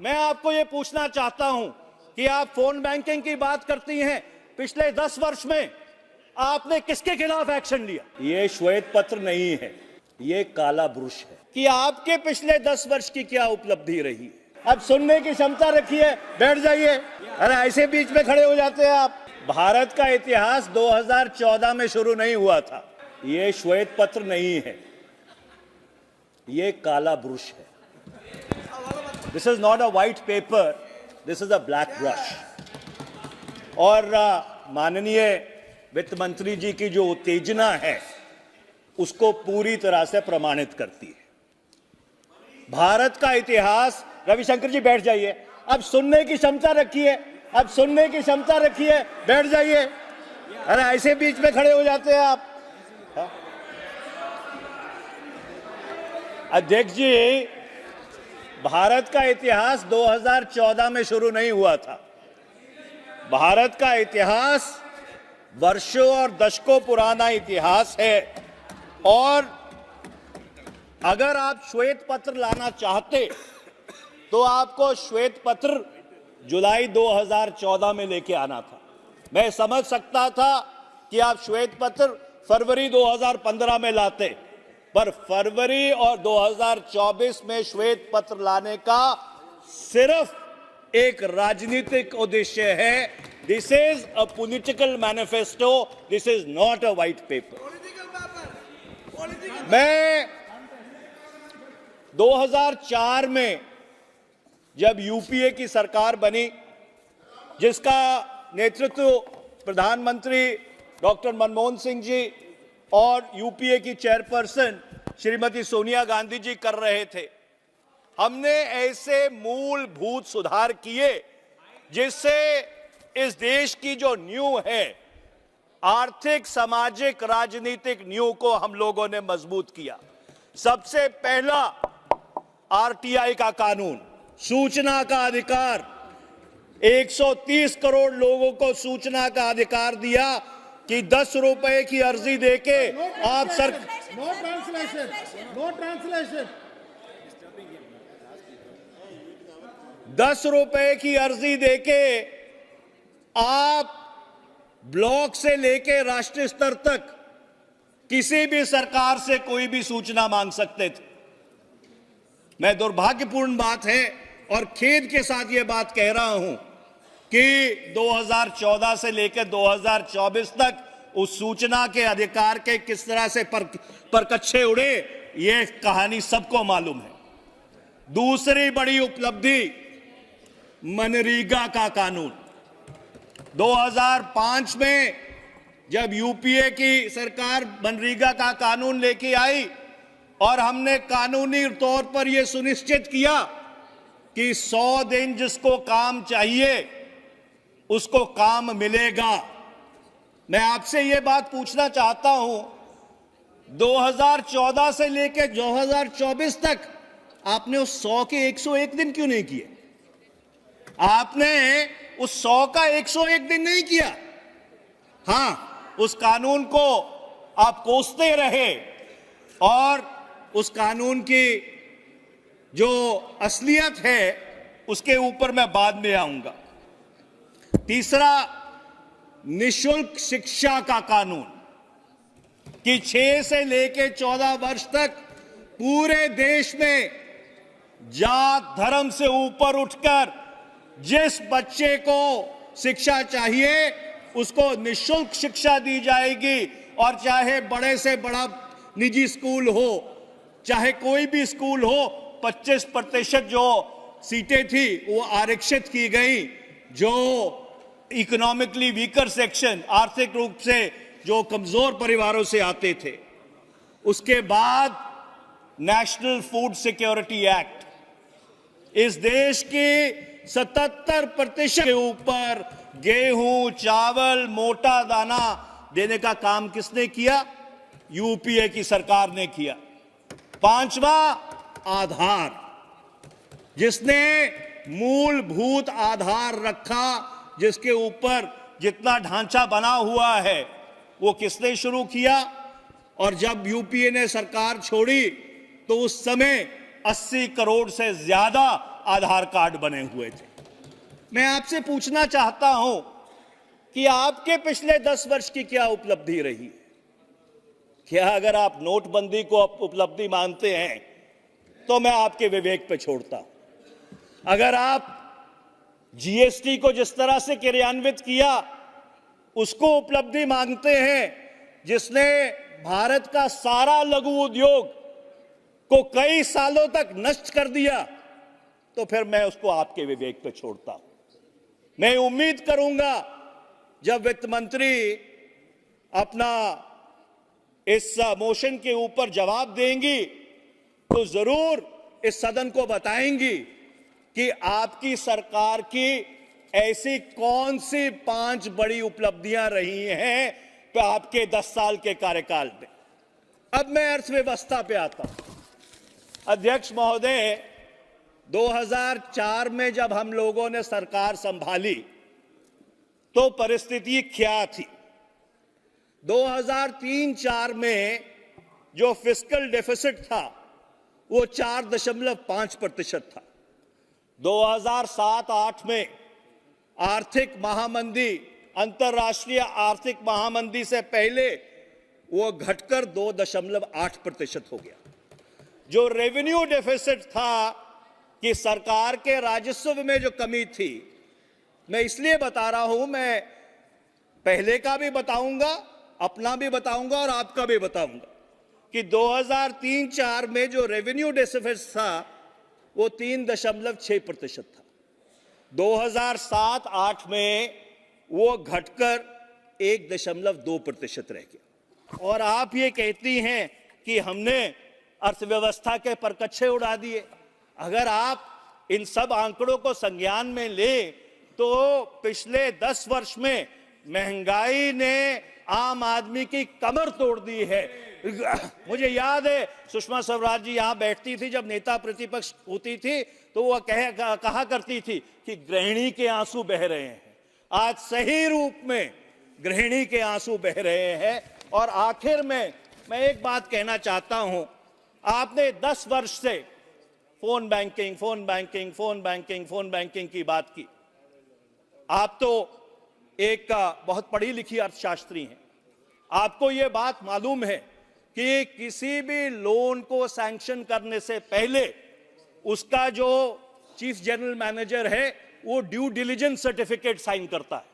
मैं आपको ये पूछना चाहता हूं कि आप फोन बैंकिंग की बात करती हैं, पिछले 10 वर्ष में आपने किसके खिलाफ एक्शन लिया? ये श्वेत पत्र नहीं है, ये काला ब्रुश है कि आपके पिछले 10 वर्ष की क्या उपलब्धि रही। अब सुनने की क्षमता रखिए, बैठ जाइए। अरे ऐसे बीच में खड़े हो जाते हैं आप। भारत का इतिहास 2014 में शुरू नहीं हुआ था। ये श्वेत पत्र नहीं है, ये काला ब्रुश है। This is not a white paper, this is a black brush. और माननीय वित्त मंत्री जी की जो उत्तेजना है उसको पूरी तरह से प्रमाणित करती है। भारत का इतिहास, रविशंकर जी बैठ जाइए। अब सुनने की क्षमता रखिए, अब सुनने की क्षमता रखिए, बैठ जाइए। अरे ऐसे बीच में खड़े हो जाते हैं आप। अध्यक्ष जी, भारत का इतिहास 2014 में शुरू नहीं हुआ था। भारत का इतिहास वर्षों और दशकों पुराना इतिहास है। और अगर आप श्वेत पत्र लाना चाहते तो आपको श्वेत पत्र जुलाई 2014 में लेके आना था। मैं समझ सकता था कि आप श्वेत पत्र फरवरी 2015 में लाते, पर फरवरी और 2024 में श्वेत पत्र लाने का सिर्फ एक राजनीतिक उद्देश्य है। This is a political manifesto, this is not a white paper. मैं 2004 में जब यूपीए की सरकार बनी, जिसका नेतृत्व प्रधानमंत्री डॉक्टर मनमोहन सिंह जी और यूपीए की चेयरपर्सन श्रीमती सोनिया गांधी जी कर रहे थे, हमने ऐसे मूलभूत सुधार किए जिससे इस देश की जो नींव है, आर्थिक, सामाजिक, राजनीतिक नींव को हम लोगों ने मजबूत किया। सबसे पहला आरटीआई का कानून, सूचना का अधिकार, 130 करोड़ लोगों को सूचना का अधिकार दिया कि 10 रुपए की अर्जी देके आप सर नो ट्रांसलेशन 10 रुपए की अर्जी देके आप ब्लॉक से लेके राष्ट्रीय स्तर तक किसी भी सरकार से कोई भी सूचना मांग सकते थे। मैं दुर्भाग्यपूर्ण बात है और खेद के साथ यह बात कह रहा हूं कि 2014 से लेकर 2024 तक उस सूचना के अधिकार के किस तरह से परकच्छे उड़े, यह कहानी सबको मालूम है। दूसरी बड़ी उपलब्धि, मनरेगा का कानून। 2005 में जब यूपीए की सरकार मनरेगा का कानून लेके आई और हमने कानूनी तौर पर यह सुनिश्चित किया कि 100 दिन जिसको काम चाहिए उसको काम मिलेगा। मैं आपसे यह बात पूछना चाहता हूं, 2014 से लेकर 2024 तक आपने उस 100 के 101 दिन क्यों नहीं किए? आपने उस 100 का 101 दिन नहीं किया। हां, उस कानून को आप कोसते रहे और उस कानून की जो असलियत है उसके ऊपर मैं बाद में आऊंगा। तीसरा, निशुल्क शिक्षा का कानून कि 6 से लेकर 14 वर्ष तक पूरे देश में जात धर्म से ऊपर उठकर जिस बच्चे को शिक्षा चाहिए उसको निशुल्क शिक्षा दी जाएगी। और चाहे बड़े से बड़ा निजी स्कूल हो, चाहे कोई भी स्कूल हो, 25% जो सीटें थी वो आरक्षित की गई। जो इकोनॉमिकली वीकर सेक्शन, आर्थिक रूप से जो कमजोर परिवारों से आते थे। उसके बाद नेशनल फूड सिक्योरिटी एक्ट, इस देश की 77% के ऊपर गेहूं, चावल, मोटा दाना देने का काम किसने किया? यूपीए की सरकार ने किया। 5वां, आधार, जिसने मूलभूत आधार रखा, जिसके ऊपर जितना ढांचा बना हुआ है वो किसने शुरू किया? और जब यूपीए ने सरकार छोड़ी तो उस समय 80 करोड़ से ज्यादा आधार कार्ड बने हुए थे। मैं आपसे पूछना चाहता हूं कि आपके पिछले 10 वर्ष की क्या उपलब्धि रही है? क्या अगर आप नोटबंदी को उपलब्धि मानते हैं तो मैं आपके विवेक पे छोड़ता हूं। अगर आप जीएसटी को जिस तरह से क्रियान्वित किया उसको उपलब्धि मांगते हैं, जिसने भारत का सारा लघु उद्योग को कई सालों तक नष्ट कर दिया, तो फिर मैं उसको आपके विवेक पे छोड़ता हूं। मैं उम्मीद करूंगा जब वित्त मंत्री अपना इस मोशन के ऊपर जवाब देंगी तो जरूर इस सदन को बताएंगी कि आपकी सरकार की ऐसी कौन सी 5 बड़ी उपलब्धियां रही हैं आपके 10 साल के कार्यकाल में। अब मैं अर्थव्यवस्था पे आता हूं। अध्यक्ष महोदय, 2004 में जब हम लोगों ने सरकार संभाली तो परिस्थिति क्या थी? 2003-04 में जो फिस्कल डेफिसिट था वो 4.5% था। 2007-08 में आर्थिक महामंदी, अंतर्राष्ट्रीय आर्थिक महामंदी से पहले वो घटकर 2.8% हो गया। जो रेवेन्यू डेफिसिट था कि सरकार के राजस्व में जो कमी थी, मैं इसलिए बता रहा हूं, मैं पहले का भी बताऊंगा, अपना भी बताऊंगा और आपका भी बताऊंगा कि 2003-04 में जो रेवेन्यू डेफिसिट था वो 3.6% था। 2007-08 में वो घटकर 1.2% रह गया। और आप ये कहती हैं कि हमने अर्थव्यवस्था के परकच्छे उड़ा दिए। अगर आप इन सब आंकड़ों को संज्ञान में ले तो पिछले 10 वर्ष में महंगाई ने आम आदमी की कमर तोड़ दी है। मुझे याद है सुषमा स्वराज जी यहां बैठती थी जब नेता प्रतिपक्ष होती थी, तो वह कहा करती थी कि गृहिणी के आंसू बह रहे हैं। आज सही रूप में गृहिणी के आंसू बह रहे हैं। और आखिर में मैं एक बात कहना चाहता हूं, आपने 10 वर्ष से phone banking, phone banking, phone banking, phone banking की बात की। आप तो एक बहुत पढ़ी लिखी अर्थशास्त्री हैं। आपको यह बात मालूम है कि किसी भी लोन को सैंक्शन करने से पहले उसका जो चीफ जनरल मैनेजर है वो ड्यू डिलिजेंस सर्टिफिकेट साइन करता है।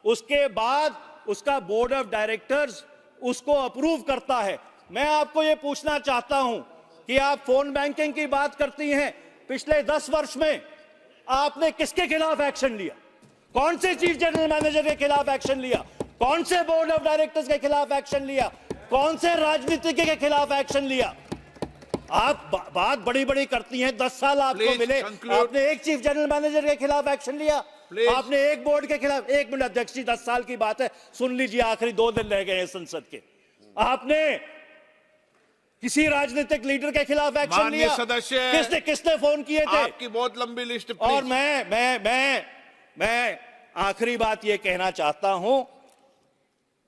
उसके बाद उसका बोर्ड ऑफ डायरेक्टर्स उसको अप्रूव करता है। मैं आपको यह पूछना चाहता हूं कि आप फोन बैंकिंग की बात करती हैं, पिछले 10 वर्ष में आपने किसके खिलाफ एक्शन लिया? कौन से चीफ जनरल मैनेजर के खिलाफ एक्शन लिया? कौन से बोर्ड ऑफ डायरेक्टर्स के खिलाफ एक्शन लिया? कौन से राजनीतिज्ञ के खिलाफ एक्शन लिया? आप बात बड़ी बड़ी करती हैं। 10 साल आपको मिले, आपने एक चीफ जनरल मैनेजर के खिलाफ एक्शन लिया? आपने एक बोर्ड के खिलाफ? 1 मिनट अध्यक्ष जी, 10 साल की बात है, सुन लीजिए, आखिरी 2 दिन रह गए हैं संसद के। आपने किसी राजनीतिक लीडर के खिलाफ एक्शन लिया? सदस्य किसने फोन किए थे? आपकी बहुत लंबी लिस्ट। और मैं आखिरी बात यह कहना चाहता हूं,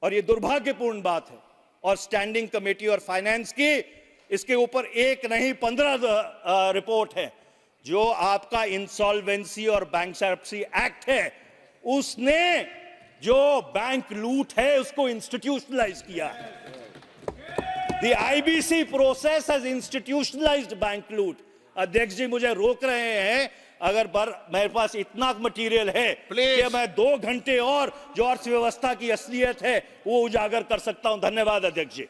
और यह दुर्भाग्यपूर्ण बात है, और स्टैंडिंग कमेटी और फाइनेंस की इसके ऊपर एक नहीं 15 रिपोर्ट है। जो आपका इंसॉल्वेंसी और बैंकरप्सी एक्ट है, उसने जो बैंक लूट है उसको इंस्टीट्यूशनलाइज किया है। The IBC process has institutionalized bank लूट। अध्यक्ष जी मुझे रोक रहे हैं, अगर मेरे पास इतना मटेरियल है कि मैं 2 घंटे और जो अर्थव्यवस्था की असलियत है वो उजागर कर सकता हूं। धन्यवाद अध्यक्ष जी।